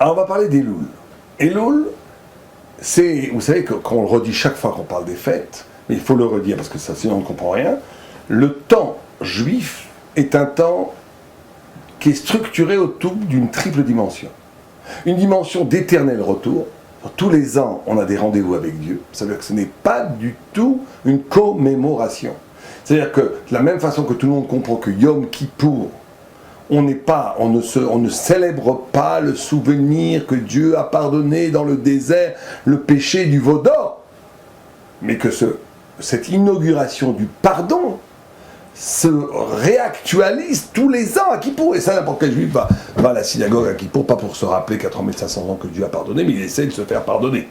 Alors on va parler d'Elul. Elul, c'est, vous savez qu'on le redit chaque fois qu'on parle des fêtes, mais il faut le redire parce que ça, sinon on ne comprend rien. Le temps juif est un temps qui est structuré autour d'une triple dimension. Une dimension d'éternel retour. Tous les ans, on a des rendez-vous avec Dieu. Ça veut dire que ce n'est pas du tout une commémoration. C'est-à-dire que, de la même façon que tout le monde comprend que Yom Kippour, on ne célèbre pas le souvenir que Dieu a pardonné dans le désert le péché du veau d'or, mais que cette inauguration du pardon se réactualise tous les ans à Kippour. Et ça, n'importe quel juif va à la synagogue à Kippour, pas pour se rappeler qu'à 3500 ans que Dieu a pardonné, mais il essaie de se faire pardonner.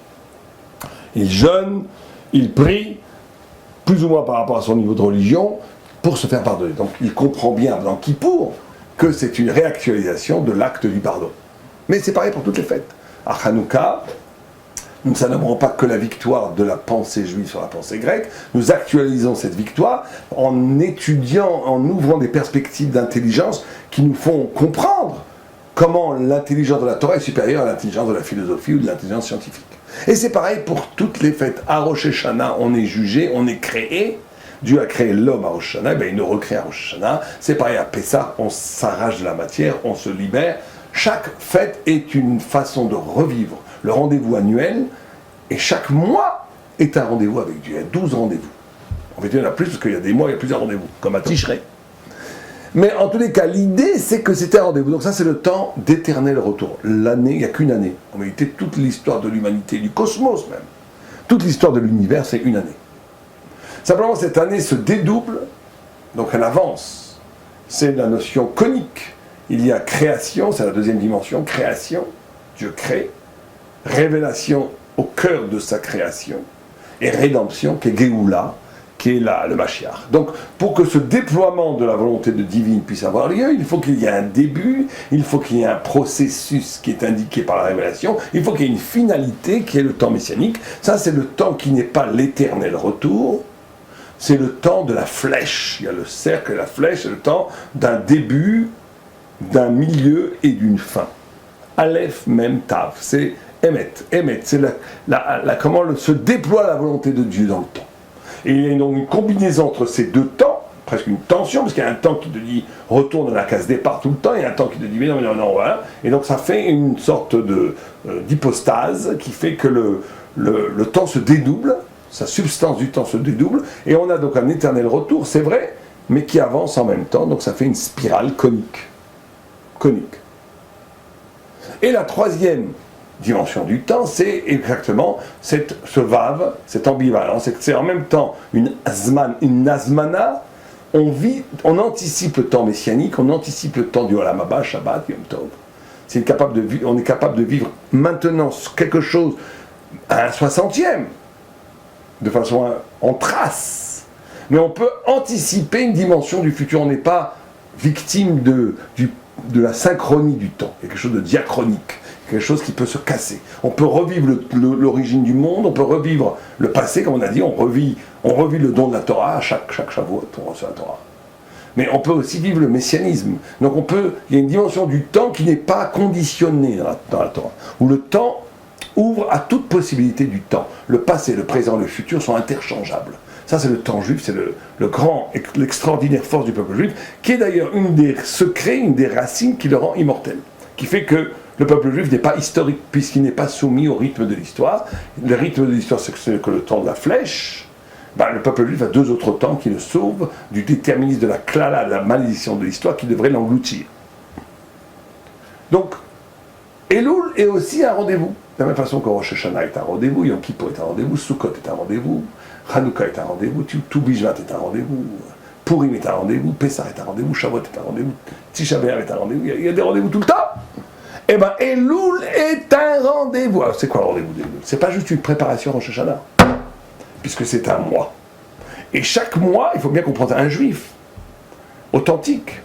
Il jeûne, il prie, plus ou moins par rapport à son niveau de religion, pour se faire pardonner. Donc il comprend bien dans Kippour que c'est une réactualisation de l'acte du pardon. Mais c'est pareil pour toutes les fêtes. À Hanouka, nous ne célébrons pas que la victoire de la pensée juive sur la pensée grecque, nous actualisons cette victoire en étudiant, en ouvrant des perspectives d'intelligence qui nous font comprendre comment l'intelligence de la Torah est supérieure à l'intelligence de la philosophie ou de l'intelligence scientifique. Et c'est pareil pour toutes les fêtes. À Rosh Hashanah, on est jugé, on est créé. Dieu a créé l'homme à Rosh Hashanah, il nous recrée à Rosh Hashanah. C'est pareil à Pessah, on s'arrache de la matière, on se libère. Chaque fête est une façon de revivre le rendez-vous annuel, et chaque mois est un rendez-vous avec Dieu. Il y a 12 rendez-vous. En fait, il y en a plus, parce qu'il y a des mois, il y a plusieurs rendez-vous, comme à Tishrei. Mais en tous les cas, l'idée, c'est que c'était un rendez-vous. Donc ça, c'est le temps d'éternel retour. L'année, il n'y a qu'une année. En réalité, toute l'histoire de l'humanité, du cosmos même, toute l'histoire de l'univers, c'est une année. Simplement, cette année se dédouble, donc elle avance. C'est la notion conique. Il y a création, c'est la deuxième dimension, création, Dieu crée, révélation au cœur de sa création, et rédemption, qui est Géoula, qui est le Mashiach. Donc, pour que ce déploiement de la volonté de divine puisse avoir lieu, il faut qu'il y ait un début, il faut qu'il y ait un processus qui est indiqué par la révélation, il faut qu'il y ait une finalité qui est le temps messianique. Ça, c'est le temps qui n'est pas l'éternel retour, c'est le temps de la flèche. Il y a le cercle et la flèche, c'est le temps d'un début, d'un milieu et d'une fin. Aleph, Mem, Tav, c'est Emet, c'est comment se déploie la volonté de Dieu dans le temps. Et il y a donc une combinaison entre ces deux temps, presque une tension, parce qu'il y a un temps qui te dit retourne à la case départ tout le temps, et un temps qui te dit mais non, voilà. Et donc ça fait une sorte d'hypostase qui fait que le temps se dédouble, sa substance du temps se dédouble, et on a donc un éternel retour, c'est vrai, mais qui avance en même temps, donc ça fait une spirale conique. Et la troisième dimension du temps, c'est exactement ce vav, cette ambivalence, c'est en même temps une nazmana, on anticipe le temps messianique, on anticipe le temps du Olam Haba, Shabbat, Yom Tov. On est capable de vivre maintenant quelque chose à un 60e, de façon en trace. Mais on peut anticiper une dimension du futur, on n'est pas victime de la synchronie du temps, quelque chose de diachronique, quelque chose qui peut se casser. On peut revivre l'origine du monde, on peut revivre le passé, comme on a dit, on revit le don de la Torah, à chaque Shavuot, on reçoit la Torah. Mais on peut aussi vivre le messianisme. Donc il y a une dimension du temps qui n'est pas conditionnée dans la Torah, où le temps ouvre à toute possibilité du temps. Le passé, le présent, le futur sont interchangeables. Ça, c'est le temps juif, c'est l'extraordinaire force du peuple juif, qui est d'ailleurs une des secrets, une des racines qui le rend immortel, qui fait que le peuple juif n'est pas historique, puisqu'il n'est pas soumis au rythme de l'histoire. Le rythme de l'histoire, c'est que le temps de la flèche. Le peuple juif a deux autres temps qui le sauvent du déterminisme, de la klala, de la malédiction de l'histoire qui devrait l'engloutir. Donc, Elul est aussi un rendez-vous. De la même façon que Rosh Hashanah est un rendez-vous, Yom Kippour est un rendez-vous, Sukkot est un rendez-vous, Hanouka est un rendez-vous, Tou Bishvat est un rendez-vous, Purim est un rendez-vous, Pessah est un rendez-vous, Shavuot est un rendez-vous, Tisha B'Av est un rendez-vous, il y a des rendez-vous tout le temps. Eh bien, Elul est un rendez-vous. Alors, c'est quoi le rendez-vous d'Elul ? C'est pas juste une préparation Rosh Hashanah, puisque c'est un mois. Et chaque mois, il faut bien comprendre, un juif authentique,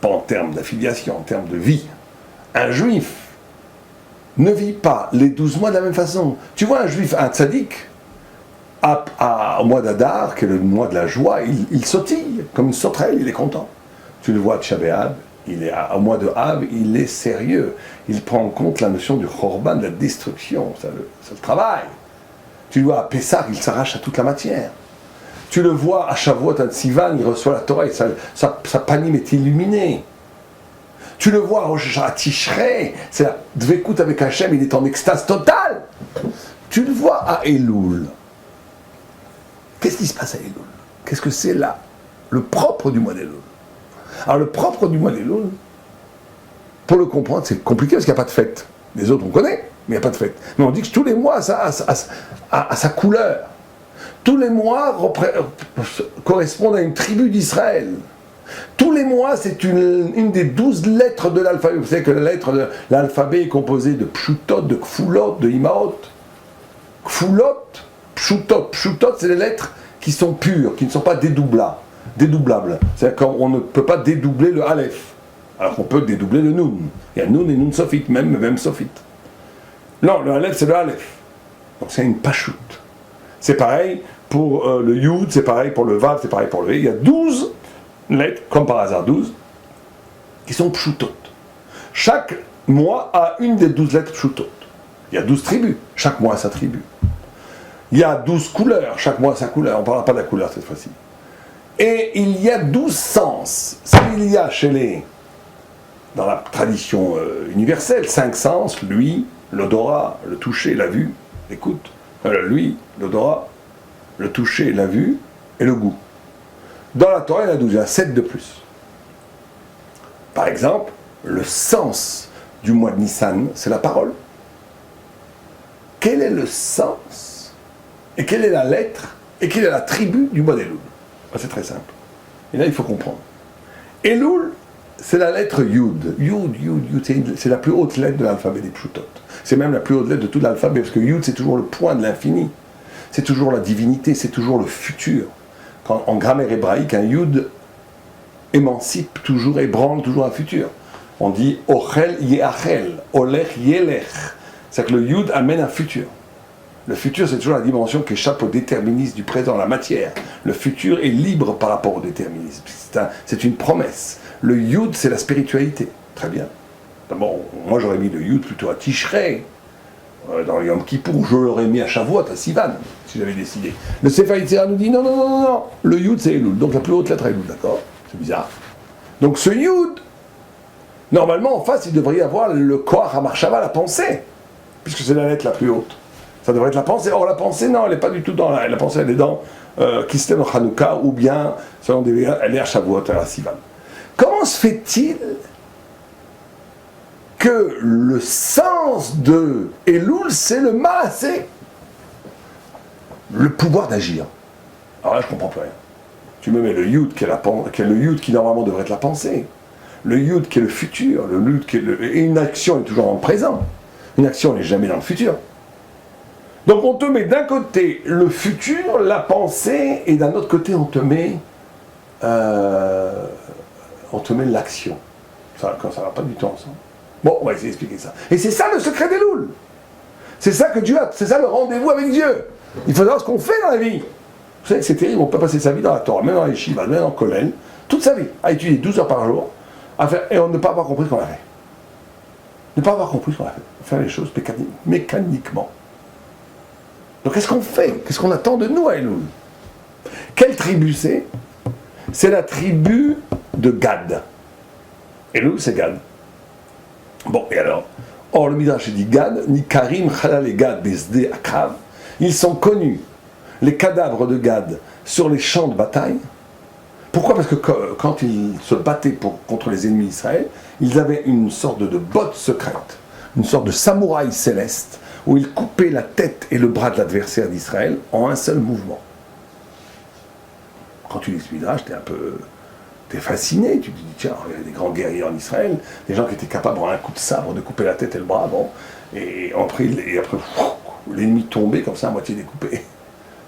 pas en termes d'affiliation, en termes de vie, un juif ne vit pas les 12 mois de la même façon. Tu vois un juif, un tzaddik, au mois d'Adar, qui est le mois de la joie, il sautille, comme une sauterelle, il est content. Tu le vois à Tisha B'Av, au mois de Av, il est sérieux. Il prend en compte la notion du Khorban, de la destruction. Ça le travaille. Tu le vois à Pessah, il s'arrache à toute la matière. Tu le vois à Shavuot, à Sivan, il reçoit la Torah, et sa panime est illuminée. Tu le vois à Tishrei, c'est la Dvekut avec Hachem, il est en extase totale. Tu le vois à Elul. Qu'est-ce qui se passe à Elul? Qu'est-ce que c'est là? Le propre du mois d'Elul. Alors le propre du mois d'Elul, pour le comprendre, c'est compliqué parce qu'il n'y a pas de fête. Les autres on connaît, mais il n'y a pas de fête. Mais on dit que tous les mois, ça a sa couleur. Tous les mois correspondent à une tribu d'Israël. Tous les mois, c'est une des 12 lettres de l'alphabet. Vous savez que la lettre de l'alphabet est composée de pshutot, de kfulot, de imaot. Kfulot, pshutot. Pshutot, c'est les lettres qui sont pures, qui ne sont pas dédoublables. C'est-à-dire qu'on ne peut pas dédoubler le aleph, alors qu'on peut dédoubler le nun. Il y a nun et nun sophite, même sophite. Non, le aleph, c'est le aleph. Donc c'est une pachout. C'est pareil pour le yud, c'est pareil pour le vav, c'est pareil pour le he. Il y a 12 lettres, comme par hasard 12, qui sont pshutot. Chaque mois a une des 12 lettres pshutot. Il y a 12 tribus, chaque mois a sa tribu. Il y a 12 couleurs, chaque mois a sa couleur. On ne parlera pas de la couleur cette fois-ci. Et il y a 12 sens. Il y a dans la tradition universelle, 5 sens, l'ouïe, l'odorat, le toucher, la vue, l'écoute. L'ouïe, l'odorat, le toucher, la vue et le goût. Dans la Torah, il y en a 12, il y en a 7 de plus. Par exemple, le sens du mois de Nissan, c'est la parole. Quel est le sens et quelle est la lettre et quelle est la tribu du mois d'Elul? C'est très simple. Et là, il faut comprendre. Elul, c'est la lettre Yud. Yud, c'est la plus haute lettre de l'alphabet des Pshutot. C'est même la plus haute lettre de tout l'alphabet, parce que Yud, c'est toujours le point de l'infini. C'est toujours la divinité, c'est toujours le futur. En grammaire hébraïque, un Yud émancipe toujours, ébranle toujours un futur. On dit Ochel Yeachel, Olech Yelech. C'est-à-dire que le Yud amène un futur. Le futur, c'est toujours la dimension qui échappe au déterminisme du présent, la matière. Le futur est libre par rapport au déterminisme. C'est une promesse. Le Yud, c'est la spiritualité. Très bien. D'abord, moi j'aurais mis le Yud plutôt à Tishrei, dans le Yom Kippour, je l'aurais mis à Shavuot, à Sivan, si j'avais décidé. Le Sefer Yetzirah nous dit non, le Yud c'est Elul, donc la plus haute lettre est Elul, d'accord? C'est bizarre. Donc ce Yud, normalement en face, il devrait y avoir le Koach HaMachshava, la pensée, puisque c'est la lettre la plus haute. Ça devrait être la pensée. Or la pensée, non, elle n'est pas du tout dans la pensée, elle est dans Kislev Chanukah, ou bien, selon des elle est à Shavuot, à Sivan. Comment se fait-il que le sens de Elul, c'est le Maasé, le pouvoir d'agir? Alors là, je ne comprends plus rien. Tu me mets le Yud, qui est le Yud qui normalement devrait être la pensée, le Yud qui est le futur, le Yud qui est et une action est toujours dans le présent. Une action n'est jamais dans le futur. Donc on te met d'un côté le futur, la pensée, et d'un autre côté on te met l'action. Ça ne va pas du tout ensemble. Bon, on va essayer d'expliquer ça. Et c'est ça le secret d'Elul. C'est ça que Dieu a, c'est ça le rendez-vous avec Dieu. Il faut savoir ce qu'on fait dans la vie. Vous savez que c'est terrible, on peut passer sa vie dans la Torah, même dans les Shivas, même dans le Kollel, toute sa vie, à étudier 12 heures par jour, et on ne pas avoir compris ce qu'on a fait. Ne pas avoir compris ce qu'on a fait. Faire les choses mécaniquement. Donc qu'est-ce qu'on fait? Qu'est-ce qu'on attend de nous à Elul? Quelle tribu c'est? C'est la tribu de Gad. Elul, c'est Gad. Bon, et alors? Or, le Midrash dit Gad, ni Karim, Chalal et Gad, Besde, Akav. Ils sont connus, les cadavres de Gad, sur les champs de bataille. Pourquoi? Parce que quand ils se battaient contre les ennemis d'Israël, ils avaient une sorte de botte secrète, une sorte de samouraï céleste, où ils coupaient la tête et le bras de l'adversaire d'Israël en un seul mouvement. Quand tu lis ce Midrash, t'es fasciné, tu te dis, tiens, il y a des grands guerriers en Israël, des gens qui étaient capables en un coup de sabre de couper la tête et le bras, bon, et après l'ennemi tombait comme ça à moitié découpé.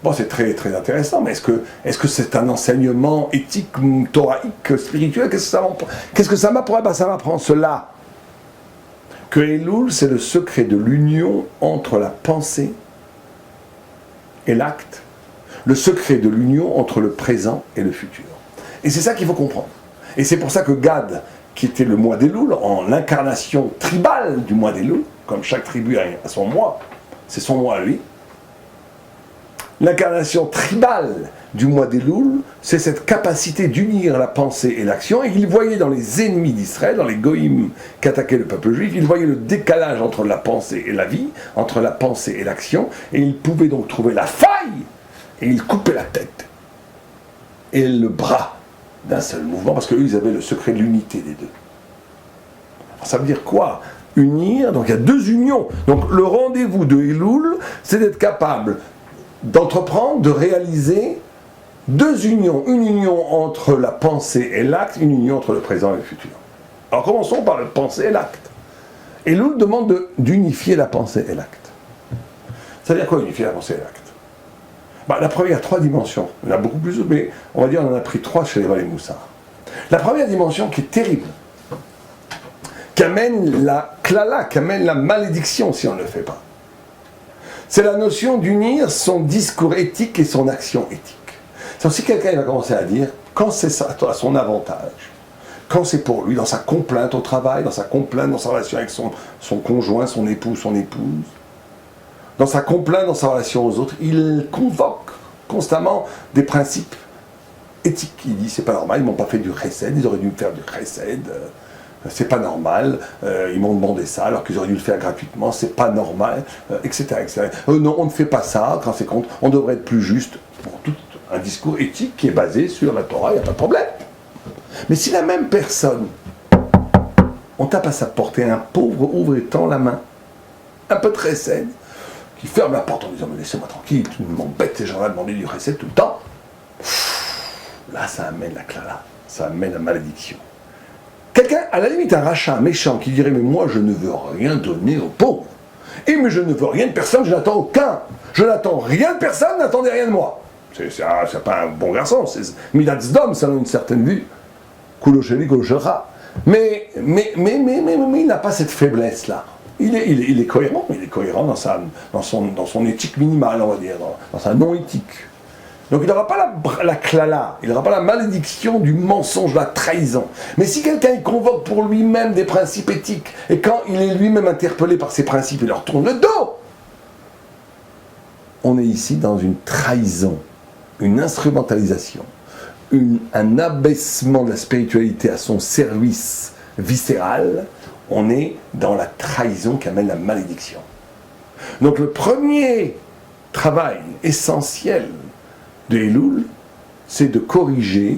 Bon, c'est très, très intéressant, mais est-ce que c'est un enseignement éthique, thoraïque, spirituel? Qu'est-ce que ça m'apprend? Ben, ça m'apprend cela, que Elul, c'est le secret de l'union entre la pensée et l'acte, le secret de l'union entre le présent et le futur. Et c'est ça qu'il faut comprendre. Et c'est pour ça que Gad, qui était le mois d'Elul, en l'incarnation tribale du mois d'Elul, comme chaque tribu a son mois, c'est son mois à lui. L'incarnation tribale du mois d'Elul, c'est cette capacité d'unir la pensée et l'action, et il voyait dans les ennemis d'Israël, dans les goïms qui attaquaient le peuple juif, il voyait le décalage entre la pensée et la vie, entre la pensée et l'action, et il pouvait donc trouver la faille, et il coupait la tête et le bras d'un seul mouvement, parce qu'eux, ils avaient le secret de l'unité des deux. Alors, ça veut dire quoi? Unir, donc il y a deux unions. Donc le rendez-vous de Elul, c'est d'être capable d'entreprendre, de réaliser deux unions. Une union entre la pensée et l'acte, une union entre le présent et le futur. Alors commençons par la pensée et l'acte. Elul demande d'unifier la pensée et l'acte. Ça veut dire quoi, unifier la pensée et l'acte? La première, il y a trois dimensions. Il y en a beaucoup plus, mais on va dire on en a pris trois chez les Valais-Moussard. La première dimension qui est terrible, qui amène la klala, qui amène la malédiction si on ne le fait pas, c'est la notion d'unir son discours éthique et son action éthique. C'est si quelqu'un va commencer à dire, quand c'est ça à son avantage, quand c'est pour lui, dans sa complainte au travail, dans sa complainte dans sa relation avec son conjoint, son époux, son épouse, dans sa complainte, dans sa relation aux autres, il convoque constamment des principes éthiques. Il dit, c'est pas normal, ils m'ont pas fait du chesed, ils auraient dû me faire du chesed, c'est pas normal, ils m'ont demandé ça alors qu'ils auraient dû le faire gratuitement, c'est pas normal, etc. etc. Non, on ne fait pas ça, quand c'est compte, on devrait être plus juste. Bon, tout un discours éthique qui est basé sur la Torah, il n'y a pas de problème. Mais si la même personne, on tape à sa porte et un pauvre ouvre et tend la main, un peu de chesed, qui ferme la porte en disant mais laissez-moi tranquille, tu m'embêtes ces gens-là à demander du recette tout le temps. Là, ça amène la klala, ça amène la malédiction. Quelqu'un, à la limite, un rachat, un méchant, qui dirait mais moi je ne veux rien donner aux pauvres. Et mais je ne veux rien de personne, je n'attends aucun. Je n'attends rien de personne, n'attendez rien de moi. C'est pas un bon garçon, c'est Midat Zdom, ça a une certaine vue. Koulocheli, Koulochera. Mais il n'a pas cette faiblesse-là. Il est cohérent dans son éthique minimale, on va dire, dans sa non-éthique. Donc il n'aura pas la klala, il n'aura pas la malédiction du mensonge, de la trahison. Mais si quelqu'un il convoque pour lui-même des principes éthiques, et quand il est lui-même interpellé par ces principes, il leur tourne le dos, on est ici dans une trahison, une instrumentalisation, un abaissement de la spiritualité à son service viscéral. On est dans la trahison qui amène la malédiction. Donc le premier travail essentiel de Elul, c'est de corriger,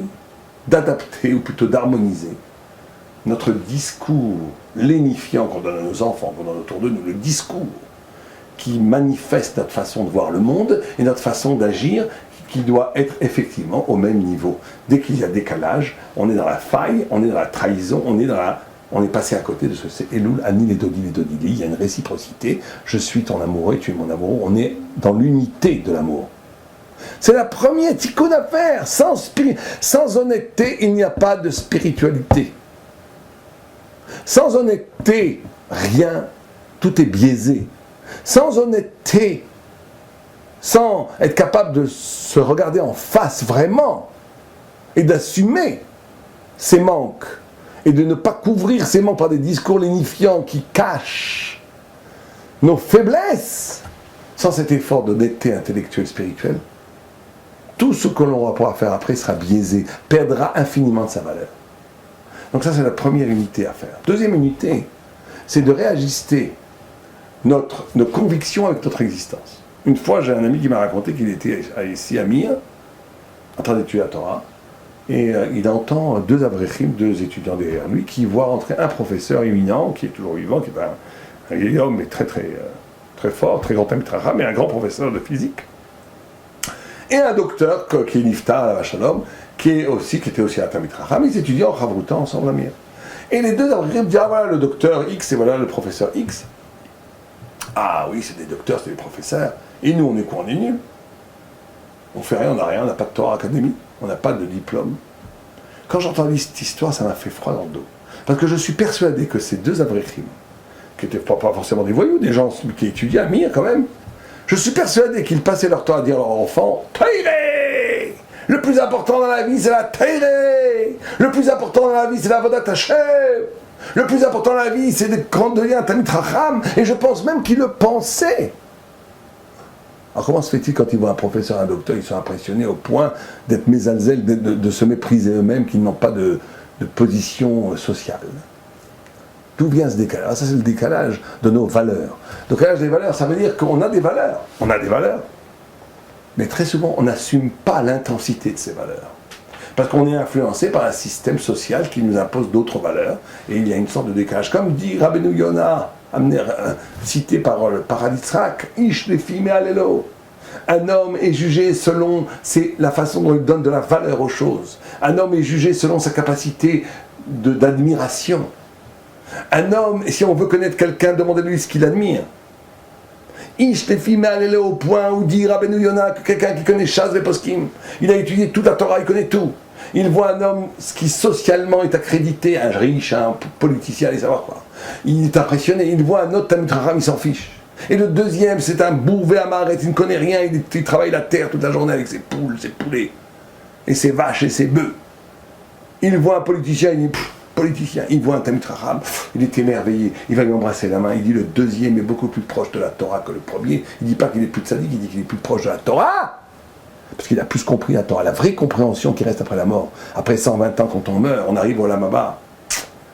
d'adapter, ou plutôt d'harmoniser notre discours lénifiant qu'on donne à nos enfants, qu'on donne autour de nous, le discours qui manifeste notre façon de voir le monde et notre façon d'agir, qui doit être effectivement au même niveau. Dès qu'il y a décalage, on est dans la faille, on est dans la trahison, on est passé à côté de ce que c'est Elul, Ani, les Dodili. Il y a une réciprocité. Je suis ton amoureux et tu es mon amoureux. On est dans l'unité de l'amour. C'est la première tikkun à faire. Sans honnêteté, il n'y a pas de spiritualité. Sans honnêteté, rien. Tout est biaisé. Sans honnêteté, sans être capable de se regarder en face vraiment et d'assumer ses manques, et de ne pas couvrir ces manques par des discours lénifiants qui cachent nos faiblesses, sans cet effort d'honnêteté intellectuelle, spirituelle, tout ce que l'on va pouvoir faire après sera biaisé, perdra infiniment de sa valeur. Donc ça, c'est la première unité à faire. Deuxième unité, c'est de réajuster nos convictions avec notre existence. Une fois, j'ai un ami qui m'a raconté qu'il était ici à Mir, en train d'étudier la Torah, et il entend deux avrechim, deux étudiants derrière lui, qui voient entrer un professeur éminent, qui est toujours vivant, qui est un vieil homme, mais très fort, très grand Tamitracham, mais un grand professeur de physique. Et un docteur, qui est Niftar, à la Shalom, qui était aussi à Tamitracham, ils étudiaient en Chavruta ensemble à Mir. Et les deux avrechim disent, ah voilà le docteur X, et voilà le professeur X. Ah oui, c'est des docteurs, c'est des professeurs. Et nous, on est quoi? On est nuls. On fait rien, on n'a rien, on n'a pas de Torah Academy, on n'a pas de diplôme. Quand j'ai entendu cette histoire, ça m'a fait froid dans le dos. Parce que je suis persuadé que ces deux avrechim, qui n'étaient pas forcément des voyous, des gens qui étudiaient à Mir quand même, je suis persuadé qu'ils passaient leur temps à dire à leurs enfants, Taïré, Le plus important dans la vie, c'est la Teiré. Le plus important dans la vie, c'est la Vodat Hashem. Le plus important dans la vie, c'est de devenir un Talmid Chacham. Et je pense même qu'il le pensait. Alors comment se fait-il quand ils voient un professeur, un docteur, ils sont impressionnés au point d'être mésalzel, de se mépriser eux-mêmes, qu'ils n'ont pas de position sociale? D'où vient ce décalage? Alors ça, c'est le décalage de nos valeurs. Le décalage des valeurs, ça veut dire qu'on a des valeurs. On a des valeurs. Mais très souvent, on n'assume pas l'intensité de ces valeurs. Parce qu'on est influencé par un système social qui nous impose d'autres valeurs. Et il y a une sorte de décalage. Comme dit Rabbeinu Yonah, cité par Yitzhak, Ish lefi me'alelo. Un homme est jugé selon la façon dont il donne de la valeur aux choses. Un homme est jugé selon sa capacité d'admiration. Un homme, et si on veut connaître quelqu'un, demandez-lui ce qu'il admire. Ish lefi me'alelo, au point où dit Rabbeinu Yonah que quelqu'un qui connaît Shas Veposkim, il a étudié toute la Torah, il connaît tout. Il voit un homme qui socialement est accrédité, un riche, un politicien, allez savoir quoi. Il est impressionné, il voit un autre Talmid Chacham, il s'en fiche. Et le deuxième, c'est un bourvé amaret, il ne connaît rien, il travaille la terre toute la journée avec ses poules, ses poulets, et ses vaches et ses bœufs. Il voit un politicien, il dit politicien, il voit un Talmid Chacham, il est émerveillé, il va lui embrasser la main, il dit le deuxième est beaucoup plus proche de la Torah que le premier, il ne dit pas qu'il est plus tzaddik, il dit qu'il est plus proche de la Torah. Parce qu'il a plus compris la Torah, la vraie compréhension qui reste après la mort. Après 120 ans, quand on meurt, on arrive au Olam Haba.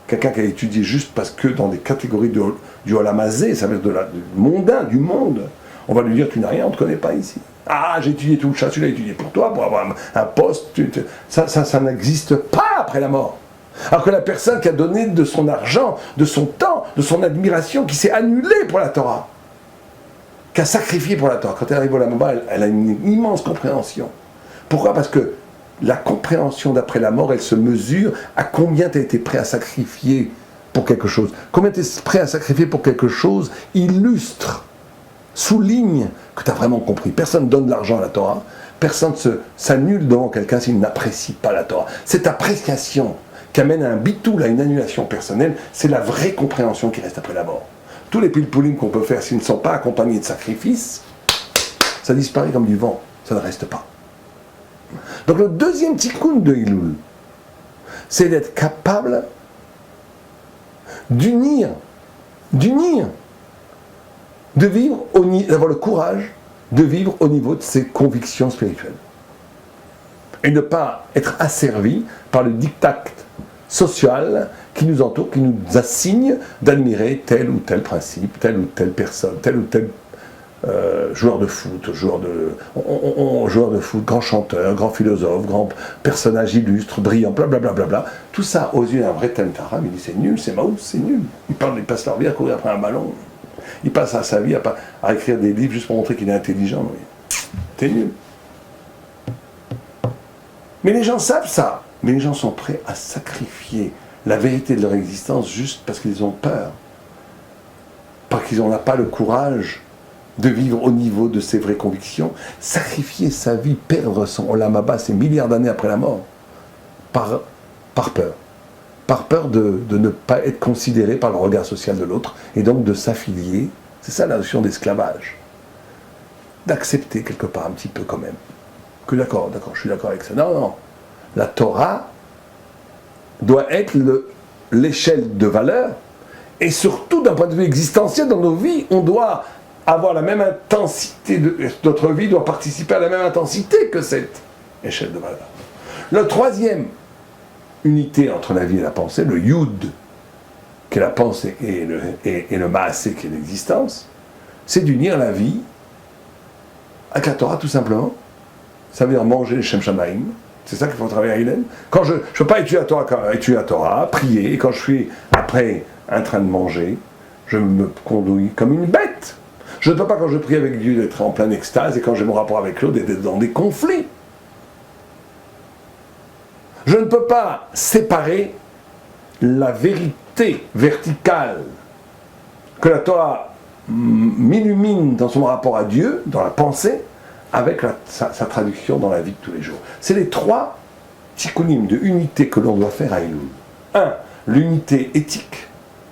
Quelqu'un qui a étudié juste parce que dans des catégories du Olam Hazé, ça veut dire du mondain, du monde, on va lui dire tu n'as rien, on ne te connaît pas ici. Ah, j'ai étudié tout le chat, tu l'as étudié pour toi, pour avoir un poste. Ça n'existe pas après la mort. Alors que la personne qui a donné de son argent, de son temps, de son admiration, qui s'est annulée pour la Torah, qui a sacrifié pour la Torah. Quand elle arrive au Olam Haba, elle a une immense compréhension. Pourquoi? Parce que la compréhension d'après la mort, elle se mesure à combien tu as été prêt à sacrifier pour quelque chose. Combien tu es prêt à sacrifier pour quelque chose illustre, souligne que tu as vraiment compris. Personne ne donne de l'argent à la Torah, personne s'annule devant quelqu'un s'il n'apprécie pas la Torah. Cette appréciation qui amène à un bitoul, à une annulation personnelle, c'est la vraie compréhension qui reste après la mort. Tous les pilpoulim qu'on peut faire, s'ils ne sont pas accompagnés de sacrifices, ça disparaît comme du vent, ça ne reste pas. Donc le deuxième tikkun de Elul, c'est d'être capable d'unir, de vivre, d'avoir le courage de vivre au niveau de ses convictions spirituelles. Et ne pas être asservi par le diktat social qui nous entoure, qui nous assigne d'admirer tel ou tel principe, telle ou telle personne, tel ou tel joueur de foot, joueur de foot, grand chanteur, grand philosophe, grand personnage illustre, brillant, blablabla. Bla bla bla. Tout ça, aux yeux d'un vrai Talmid Chacham, il dit c'est nul, c'est maouz, c'est nul. Ils passent leur vie à courir après un ballon. Il passe sa vie à écrire des livres juste pour montrer qu'il est intelligent. Oui. T'es nul. Mais les gens savent ça. Mais les gens sont prêts à sacrifier la vérité de leur existence juste parce qu'ils ont peur. Parce qu'ils n'ont pas le courage de vivre au niveau de ses vraies convictions. Sacrifier sa vie, perdre son Olam Haba, ces milliards d'années après la mort, par peur. Par peur de ne pas être considéré par le regard social de l'autre, et donc de s'affilier. C'est ça la notion d'esclavage. D'accepter quelque part un petit peu quand même. Que d'accord, je suis d'accord avec ça. Non. La Torah doit être l'échelle de valeur, et surtout d'un point de vue existentiel dans nos vies, on doit avoir la même intensité, notre vie doit participer à la même intensité que cette échelle de valeur. Le troisième unité entre la vie et la pensée, le Yud, qui est la pensée, et le Maasé, qui est l'existence, c'est d'unir la vie avec la Torah, tout simplement. Ça veut dire manger les Shem Shamaim. C'est ça qu'il faut travailler à Hillel. Quand je ne peux pas étudier la Torah, prier, et quand je suis après en train de manger, je me conduis comme une bête. Je ne peux pas, quand je prie avec Dieu, d'être en pleine extase, et quand j'ai mon rapport avec l'autre, d'être dans des conflits. Je ne peux pas séparer la vérité verticale que la Torah m'illumine dans son rapport à Dieu, dans la pensée, avec sa traduction dans la vie de tous les jours. C'est les trois tikkunim de unité que l'on doit faire à Elul. 1. L'unité éthique,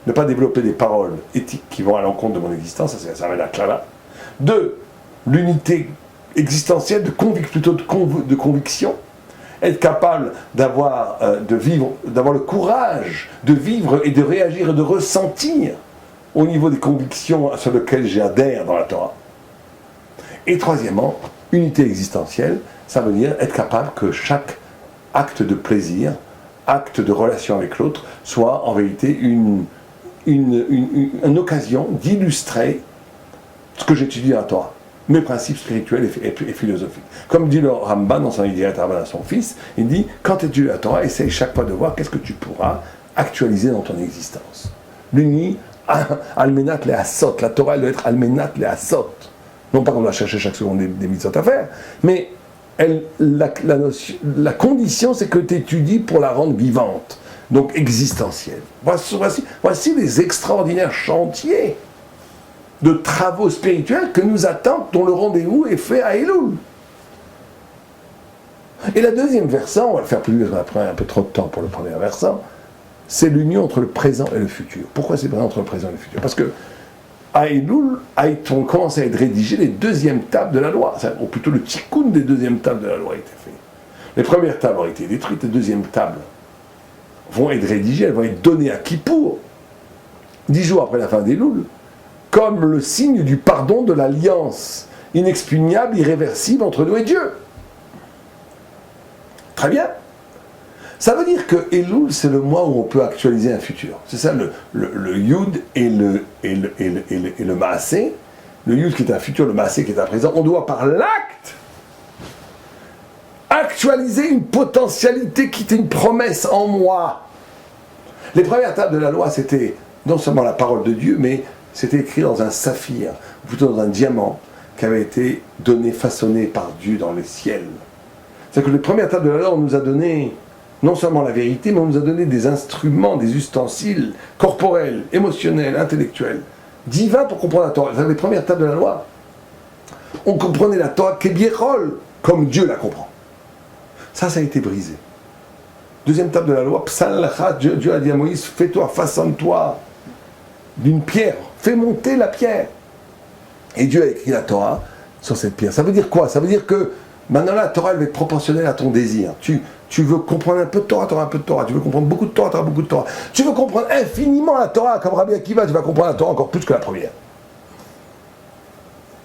ne pas développer des paroles éthiques qui vont à l'encontre de mon existence, ça va la clava. 2. L'unité existentielle, plutôt de conviction, être capable d'avoir le courage de vivre et de réagir et de ressentir au niveau des convictions sur lesquelles j'adhère dans la Torah. Et troisièmement, unité existentielle, ça veut dire être capable que chaque acte de plaisir, acte de relation avec l'autre, soit en vérité une occasion d'illustrer ce que j'étudie dans la Torah, mes principes spirituels et philosophiques. Comme dit le Rambam dans son Idirat Rabban à son fils, il dit, quand tu étudies la Torah, essaye chaque fois de voir qu'est-ce que tu pourras actualiser dans ton existence. L'uni, almenat le asot, la Torah doit être almenat le asot. Non pas qu'on doit chercher chaque seconde des mitzvot à faire, mais la condition, c'est que tu étudies pour la rendre vivante, donc existentielle. Voici les extraordinaires chantiers de travaux spirituels que nous attendent, dont le rendez-vous est fait à Elul. Et la deuxième versant, on va le faire plus vite, on a pris un peu trop de temps pour le premier versant, c'est l'union entre le présent et le futur. Pourquoi c'est présent entre le présent et le futur? Parce que à Elul, on commence à être rédigé les deuxièmes tables de la loi, ou plutôt le tikkun des deuxièmes tables de la loi a été fait. Les premières tables ont été détruites, les deuxièmes tables vont être rédigées, elles vont être données à Kippour, 10 jours après la fin d'Elul, comme le signe du pardon de l'alliance inexpugnable, irréversible entre nous et Dieu. Très bien. Ça veut dire que Elul, c'est le mois où on peut actualiser un futur. C'est ça le Yud et le Maasé. Le Yud qui est un futur, le Maasé qui est un présent. On doit par l'acte actualiser une potentialité qui était une promesse en moi. Les premières tables de la loi, c'était non seulement la parole de Dieu, mais c'était écrit dans un saphir, ou plutôt dans un diamant, qui avait été donné, façonné par Dieu dans les ciels. C'est-à-dire que les premières tables de la loi, on nous a donné non seulement la vérité, mais on nous a donné des instruments, des ustensiles corporels, émotionnels, intellectuels, divins pour comprendre la Torah. Les premières tables de la loi, on comprenait la Torah Kebiechol, comme Dieu la comprend. Ça a été brisé. Deuxième table de la loi, Psal Lachat, Dieu a dit à Moïse, fais-toi, façonne-toi d'une pierre, fais monter la pierre. Et Dieu a écrit la Torah sur cette pierre. Ça veut dire quoi? Ça veut dire que maintenant la Torah, elle va être proportionnelle à ton désir. Tu veux comprendre un peu de Torah, tu auras un peu de Torah. Tu veux comprendre beaucoup de Torah, tu auras beaucoup de Torah. Tu veux comprendre infiniment la Torah, comme Rabbi Akiva, tu vas comprendre la Torah encore plus que la première.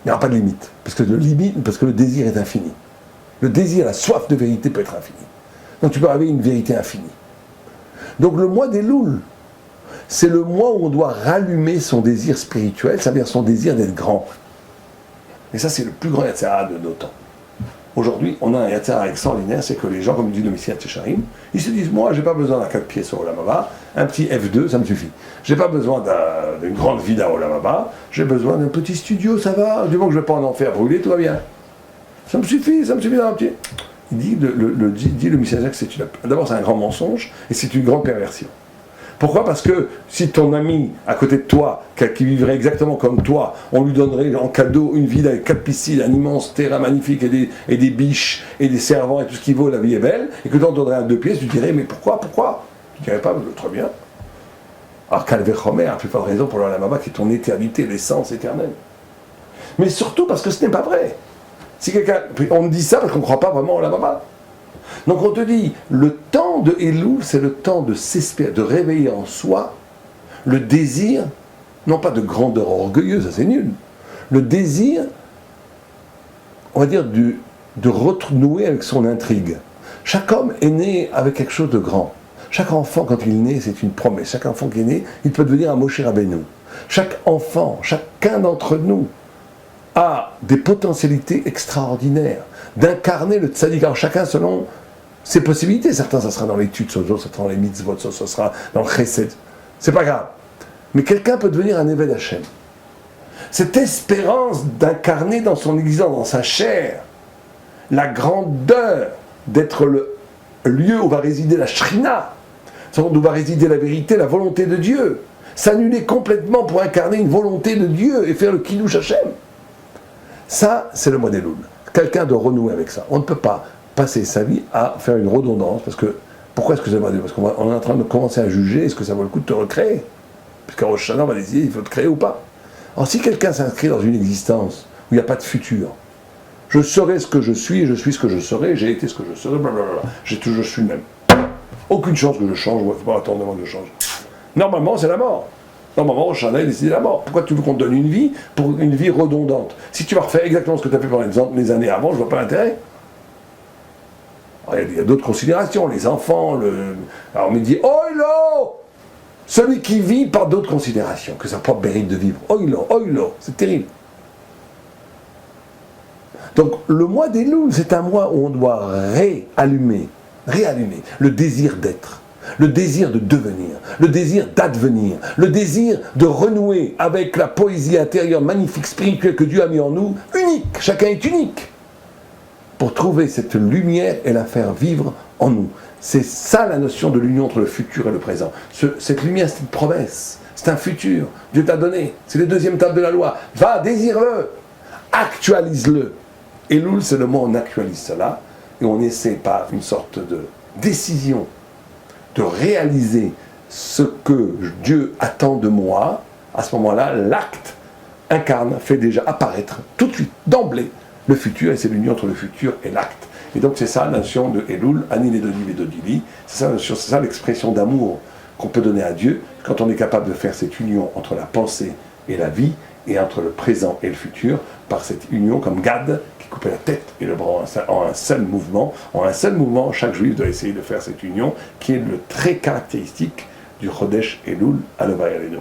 Il n'y aura pas de limite, parce que le désir est infini. Le désir, la soif de vérité peut être infinie. Donc tu peux avoir une vérité infinie. Donc le mois d'Elul, c'est le mois où on doit rallumer son désir spirituel, c'est-à-dire son désir d'être grand. Et ça, c'est le plus grand yatzara de nos temps. Aujourd'hui, on a un yatzara extraordinaire, c'est que les gens, comme dit le Messiah Tchecharim, ils se disent, moi, j'ai pas besoin d'un 4 pieds sur Olam Haba, un petit F2, ça me suffit. J'ai pas besoin d'une grande vida à Olam Haba, j'ai besoin d'un petit studio, ça va, du moment que je vais pas en enfer brûler, tout va bien. Ça me suffit d'un petit... Il dit le Messiah que d'abord c'est un grand mensonge, et c'est une grande perversion. Pourquoi? Parce que si ton ami à côté de toi, qui vivrait exactement comme toi, on lui donnerait en cadeau une ville avec 4 piscines, un immense terrain magnifique et des biches et des servants et tout ce qui vaut, la vie est belle, et que toi on donnerait un 2 pièces, tu dirais mais pourquoi? Tu dirais pas, très bien. Alors Calvé Chomer a plus pas de raison pour l'Olam Haba qui est ton éternité, l'essence éternelle. Mais surtout parce que ce n'est pas vrai. Si on me dit ça parce qu'on ne croit pas vraiment au Olam Haba. Donc on te dit, le temps de Elul, c'est le temps de s'espérer, de réveiller en soi le désir, non pas de grandeur orgueilleuse, ça c'est nul, le désir, on va dire, de renouer avec son intrigue. Chaque homme est né avec quelque chose de grand. Chaque enfant, quand il est né, c'est une promesse. Chaque enfant qui est né, il peut devenir un Moshe Rabbeinu. Chaque enfant, chacun d'entre nous, a des potentialités extraordinaires d'incarner le tzaddik. Alors chacun selon ses possibilités. Certains, ça sera dans l'étude, d'autres, ça sera dans les mitzvot, ça sera dans le chesed. C'est pas grave. Mais quelqu'un peut devenir un Eved Hashem. Cette espérance d'incarner dans son existence, dans sa chair, la grandeur d'être le lieu où va résider la Shrina, où va résider la vérité, la volonté de Dieu. S'annuler complètement pour incarner une volonté de Dieu et faire le Kiddush Hashem. Ça, c'est le mois d'Elul. Quelqu'un doit renouer avec ça. On ne peut pas passer sa vie à faire une redondance, parce que, pourquoi est-ce que ça va dire? Parce qu'on est en train de commencer à juger, est-ce que ça vaut le coup de te recréer? Puisqu'à Rosh Hashanah, on va décider, il faut te créer ou pas. Alors si quelqu'un s'inscrit dans une existence où il n'y a pas de futur, Je serai ce que je suis, je suis ce que je serai, j'ai été ce que je serai, blablabla. Je suis le même. Aucune chance que je change, il ne faut pas attendre avant que je change. Normalement, c'est la mort. Normalement, Chanel décide la mort. Pourquoi tu veux qu'on te donne une vie pour une vie redondante? Si tu vas refaire exactement ce que tu as fait pendant les années avant, je ne vois pas l'intérêt. Il y a d'autres considérations, les enfants, Alors on me dit, oh là, celui qui vit par d'autres considérations, que sa propre mérite de vivre. Oh là, c'est terrible. Donc le mois d'Elul, c'est un mois où on doit réallumer le désir d'être, le désir de devenir, le désir d'advenir, le désir de renouer avec la poésie intérieure magnifique, spirituelle que Dieu a mis en nous, unique, chacun est unique, pour trouver cette lumière et la faire vivre en nous. C'est ça la notion de l'union entre le futur et le présent. Cette lumière, c'est une promesse, c'est un futur, Dieu t'a donné, c'est les deuxième étape de la loi. Va, désire-le, actualise-le. Elul, c'est le mot où on actualise cela, et on essaie par une sorte de décision de réaliser ce que Dieu attend de moi. À ce moment-là, l'acte incarne, fait déjà apparaître tout de suite, d'emblée, le futur, et c'est l'union entre le futur et l'acte. Et donc c'est ça la notion de Elul, Ani Ledoni Vedodili, c'est ça l'expression d'amour qu'on peut donner à Dieu, quand on est capable de faire cette union entre la pensée et la vie, et entre le présent et le futur, par cette union comme Gad, qui coupait la tête et le bras en un seul mouvement. En un seul mouvement, chaque juif doit essayer de faire cette union, qui est le trait caractéristique du Chodesh Elul à Levaya Leno.